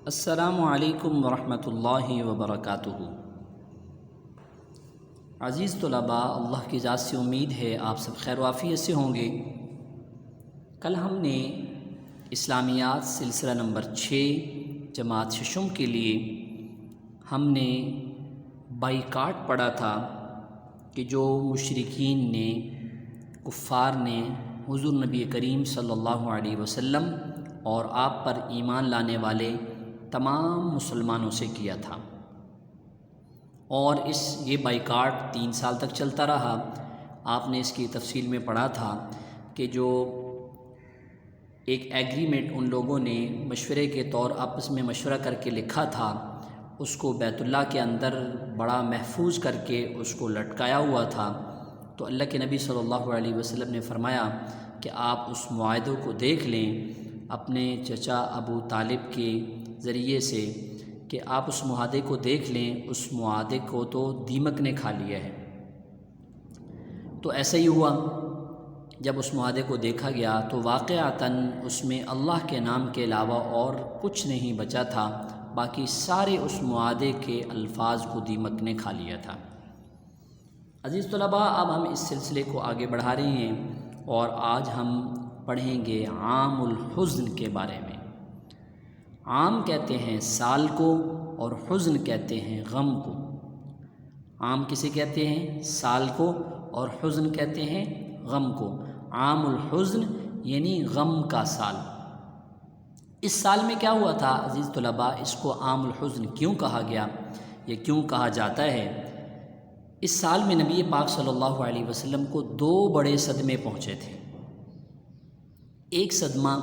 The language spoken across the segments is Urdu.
السلام علیکم ورحمۃ اللہ وبرکاتہ۔ عزیز طلباء، اللہ کی ذات سے امید ہے آپ سب خیر و عافیت سے ہوں گے۔ کل ہم نے اسلامیات سلسلہ نمبر 6 جماعت ششم کے لیے ہم نے بائیکاٹ پڑھا تھا کہ جو مشرکین نے، کفار نے حضور نبی کریم صلی اللہ علیہ وسلم اور آپ پر ایمان لانے والے تمام مسلمانوں سے کیا تھا، اور یہ بائیکاٹ 3 سال تک چلتا رہا۔ آپ نے اس کی تفصیل میں پڑھا تھا کہ جو ایک ایگریمنٹ ان لوگوں نے مشورے کے طور آپس میں مشورہ کر کے لکھا تھا، اس کو بیت اللہ کے اندر بڑا محفوظ کر کے اس کو لٹکایا ہوا تھا۔ تو اللہ کے نبی صلی اللہ علیہ وسلم نے فرمایا کہ آپ اس معاہدوں کو دیکھ لیں اپنے چچا ابو طالب کے ذریعے سے، کہ آپ اس معاہدے کو دیکھ لیں، اس معاہدے کو تو دیمک نے کھا لیا ہے۔ تو ایسا ہی ہوا، جب اس معاہدے کو دیکھا گیا تو واقعتاً اس میں اللہ کے نام کے علاوہ اور کچھ نہیں بچا تھا، باقی سارے اس معاہدے کے الفاظ کو دیمک نے کھا لیا تھا۔ عزیز طلباء، اب ہم اس سلسلے کو آگے بڑھا رہے ہیں اور آج ہم پڑھیں گے عام الحزن کے بارے میں۔ عام کہتے ہیں سال کو اور حزن کہتے ہیں غم کو۔ عام کسے کہتے ہیں؟ سال کو، اور حزن کہتے ہیں غم کو۔ عام الحزن یعنی غم کا سال۔ اس سال میں کیا ہوا تھا عزیز طلباء؟ اس کو عام الحزن کیوں کہا گیا یا کیوں کہا جاتا ہے؟ اس سال میں نبی پاک صلی اللہ علیہ وسلم کو 2 بڑے صدمے پہنچے تھے۔ ایک صدمہ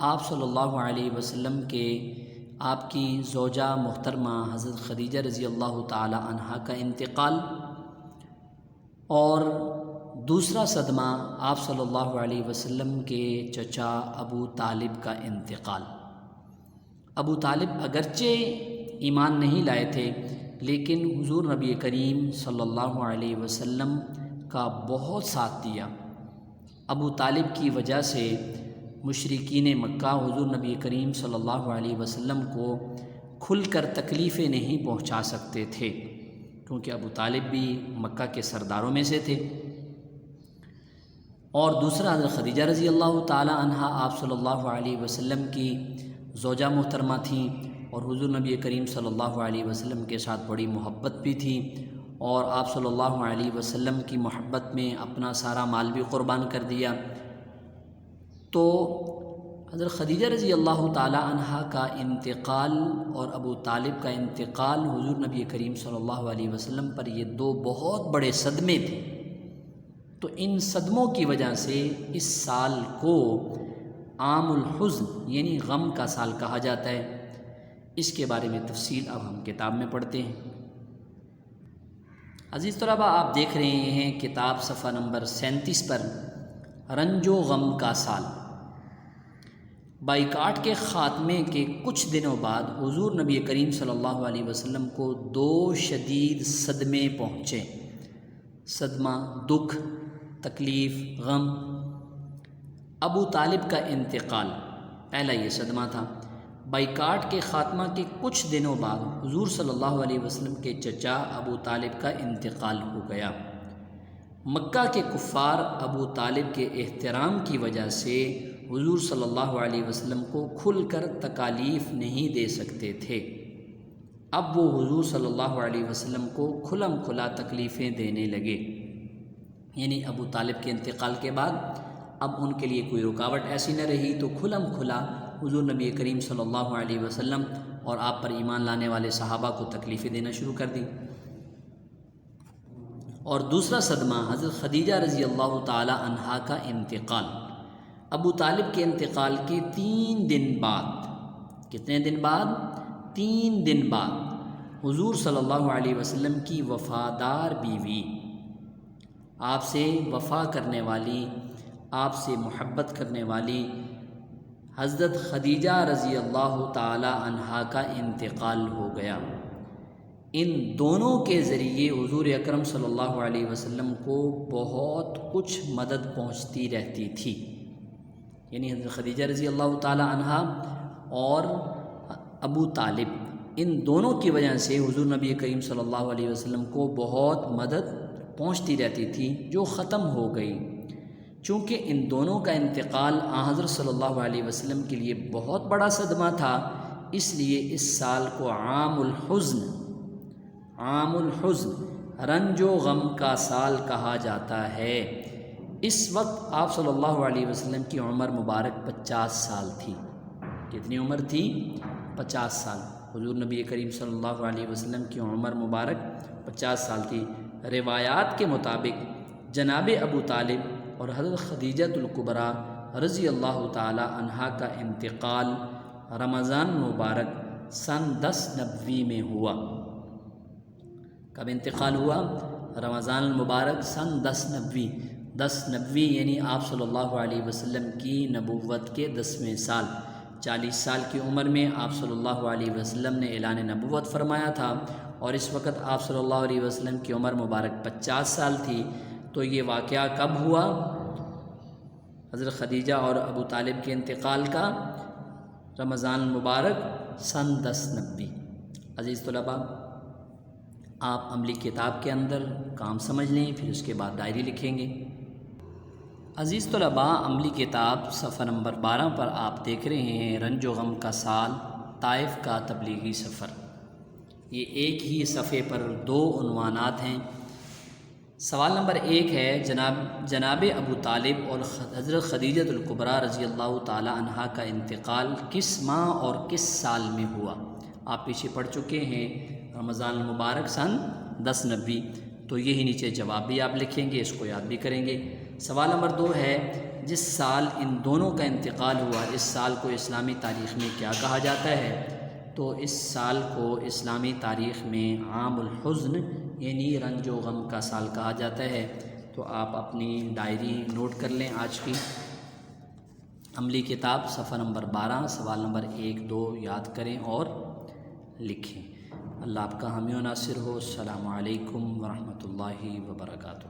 آپ صلی اللہ علیہ وسلم کے آپ کی زوجہ محترمہ حضرت خدیجہ رضی اللہ تعالی عنہا کا انتقال، اور دوسرا صدمہ آپ صلی اللہ علیہ وسلم کے چچا ابو طالب کا انتقال۔ ابو طالب اگرچہ ایمان نہیں لائے تھے، لیکن حضور نبی کریم صلی اللہ علیہ وسلم کا بہت ساتھ دیا۔ ابو طالب کی وجہ سے مشرکین مکہ حضور نبی کریم صلی اللہ علیہ وسلم کو کھل کر تکلیفیں نہیں پہنچا سکتے تھے، کیونکہ ابو طالب بھی مکہ کے سرداروں میں سے تھے۔ اور دوسرا حضرت خدیجہ رضی اللہ تعالی عنہا آپ صلی اللہ علیہ وسلم کی زوجہ محترمہ تھیں، اور حضور نبی کریم صلی اللہ علیہ وسلم کے ساتھ بڑی محبت بھی تھی، اور آپ صلی اللہ علیہ وسلم کی محبت میں اپنا سارا مال بھی قربان کر دیا۔ تو حضرت خدیجہ رضی اللہ تعالی عنہا کا انتقال اور ابو طالب کا انتقال حضور نبی کریم صلی اللہ علیہ وسلم پر یہ 2 بہت بڑے صدمے تھے۔ تو ان صدموں کی وجہ سے اس سال کو عام الحزن یعنی غم کا سال کہا جاتا ہے۔ اس کے بارے میں تفصیل اب ہم کتاب میں پڑھتے ہیں۔ عزیز طلباء، آپ دیکھ رہے ہیں کتاب صفحہ نمبر 37 پر، رنج و غم کا سال۔ بائیکاٹ کے خاتمے کے کچھ دنوں بعد حضور نبی کریم صلی اللہ علیہ وسلم کو 2 شدید صدمے پہنچے۔ صدمہ، دکھ، تکلیف، غم۔ ابو طالب کا انتقال پہلا یہ صدمہ تھا۔ بائیکاٹ کے خاتمہ کے کچھ دنوں بعد حضور صلی اللہ علیہ وسلم کے چچا ابو طالب کا انتقال ہو گیا۔ مکہ کے کفار ابو طالب کے احترام کی وجہ سے حضور صلی اللہ علیہ وسلم کو کھل کر تکالیف نہیں دے سکتے تھے۔ اب وہ حضور صلی اللہ علیہ وسلم کو کھلم کھلا تکلیفیں دینے لگے، یعنی ابو طالب کے انتقال کے بعد اب ان کے لیے کوئی رکاوٹ ایسی نہ رہی، تو کھلم کھلا حضور نبی کریم صلی اللہ علیہ وسلم اور آپ پر ایمان لانے والے صحابہ کو تکلیفیں دینا شروع کر دی۔ اور دوسرا صدمہ حضرت خدیجہ رضی اللہ تعالی عنہا کا انتقال۔ ابو طالب کے انتقال کے 3 دن بعد، کتنے دن بعد؟ 3 دن بعد حضور صلی اللہ علیہ وسلم کی وفادار بیوی، آپ سے وفا کرنے والی، آپ سے محبت کرنے والی حضرت خدیجہ رضی اللہ تعالی عنہا کا انتقال ہو گیا۔ ان دونوں کے ذریعے حضور اکرم صلی اللہ علیہ وسلم کو بہت کچھ مدد پہنچتی رہتی تھی، یعنی حضرت خدیجہ رضی اللہ تعالی عنہا اور ابو طالب، ان دونوں کی وجہ سے حضور نبی کریم صلی اللہ علیہ وسلم کو بہت مدد پہنچتی رہتی تھی جو ختم ہو گئی۔ چونکہ ان دونوں کا انتقال حضرت صلی اللہ علیہ وسلم کے لیے بہت بڑا صدمہ تھا، اس لیے اس سال کو عام الحزن رنج و غم کا سال کہا جاتا ہے۔ اس وقت آپ صلی اللہ علیہ وسلم کی عمر مبارک 50 سال تھی۔ کتنی عمر تھی؟ 50 سال۔ حضور نبی کریم صلی اللہ علیہ وسلم کی عمر مبارک 50 سال تھی۔ روایات کے مطابق جناب ابو طالب اور حضرت خدیجہ الکبریٰ رضی اللہ تعالی عنہا کا انتقال رمضان مبارک سن 10 نبوی میں ہوا۔ کب انتقال ہوا؟ رمضان المبارک سن 10 نبوی۔ 10 نبوی یعنی آپ صلی اللہ علیہ وسلم کی نبوت کے 10ویں سال۔ 40 سال کی عمر میں آپ صلی اللہ علیہ وسلم نے اعلان نبوت فرمایا تھا، اور اس وقت آپ صلی اللہ علیہ وسلم کی عمر مبارک 50 سال تھی۔ تو یہ واقعہ کب ہوا؟ حضرت خدیجہ اور ابو طالب کے انتقال کا رمضان المبارک سن 10 نبوی۔ عزیز طلباء، آپ عملی کتاب کے اندر کام سمجھ لیں، پھر اس کے بعد ڈائری لکھیں گے۔ عزیز طلباء، عملی کتاب صفحہ نمبر 12 پر آپ دیکھ رہے ہیں رنج و غم کا سال، طائف کا تبلیغی سفر۔ یہ ایک ہی صفحے پر 2 عنوانات ہیں۔ سوال نمبر 1 ہے جناب ابو طالب اور حضرت خدیجہ الکبریٰ رضی اللہ تعالی عنہا کا انتقال کس ماہ اور کس سال میں ہوا؟ آپ پیچھے پڑھ چکے ہیں رمضان المبارک سن 10 نبوی، تو یہی نیچے جواب بھی آپ لکھیں گے، اس کو یاد بھی کریں گے۔ سوال نمبر 2 ہے جس سال ان دونوں کا انتقال ہوا اس سال کو اسلامی تاریخ میں کیا کہا جاتا ہے؟ تو اس سال کو اسلامی تاریخ میں عام الحزن یعنی رنج و غم کا سال کہا جاتا ہے۔ تو آپ اپنی ڈائری نوٹ کر لیں آج کی۔ عملی کتاب صفحہ نمبر 12 سوال نمبر 1، 2 یاد کریں اور لکھیں۔ اللہ آپ کا حامی و ناصر ہو۔ السلام علیکم ورحمۃ اللہ وبرکاتہ۔